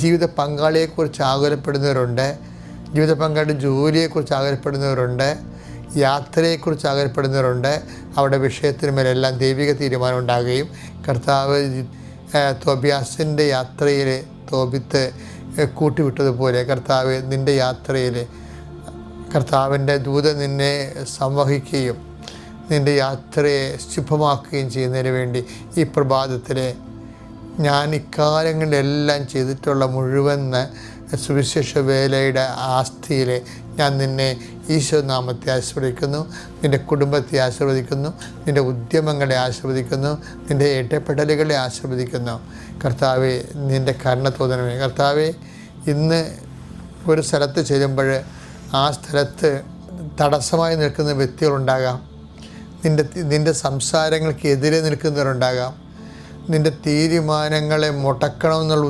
ജീവിത പങ്കാളിയെക്കുറിച്ച് ആകുലപ്പെടുന്നവരുണ്ട്, ജീവിത പങ്കാളിയുടെ ജോലിയെക്കുറിച്ച് ആകുലപ്പെടുന്നവരുണ്ട്, യാത്രയെക്കുറിച്ച് ആകുലപ്പെടുന്നവരുണ്ട്. അവരുടെ വിഷയത്തിനുമേലെല്ലാം ദൈവിക തീരുമാനം ഉണ്ടാകുകയും കർത്താവ് തോബിയാസിൻ്റെ യാത്രയിൽ തോബിത്ത് കൂട്ടിവിട്ടതുപോലെ കർത്താവ് നിൻ്റെ യാത്രയിൽ കർത്താവിൻ്റെ ദൂതൻ നിന്നെ സംവഹിക്കുകയും നിൻ്റെ യാത്രയെ ശുഭമാക്കുകയും ചെയ്യുന്നതിന് വേണ്ടി ഈ പ്രഭാതത്തിൽ ഞാൻ ഇക്കാലങ്ങളിലെല്ലാം ചെയ്തിട്ടുള്ള മുഴുവൻ സുവിശേഷ വേലയുടെ ആസ്തിയിൽ ഞാൻ നിന്നെ ഈശോനാമത്തെ ആശീർവദിക്കുന്നു, നിൻ്റെ കുടുംബത്തെ ആശീർവദിക്കുന്നു, നിൻ്റെ ഉദ്യമങ്ങളെ ആശീർവദിക്കുന്നു, നിൻ്റെ ഇടപെടലുകളെ ആശീർവദിക്കുന്നു. കർത്താവെ, നിൻ്റെ കരുണ തോന്നണമേ. കർത്താവെ, ഇന്ന് ഒരു സ്ഥലത്ത് ചെല്ലുമ്പോൾ ആ സ്ഥലത്ത് തടസ്സമായി നിൽക്കുന്ന വ്യക്തികളുണ്ടാകാം, നിൻ്റെ സംസാരങ്ങൾക്ക് എതിരെ നിൽക്കുന്നവരുണ്ടാകാം, നിൻ്റെ തീരുമാനങ്ങളെ മുടക്കണമെന്നുള്ള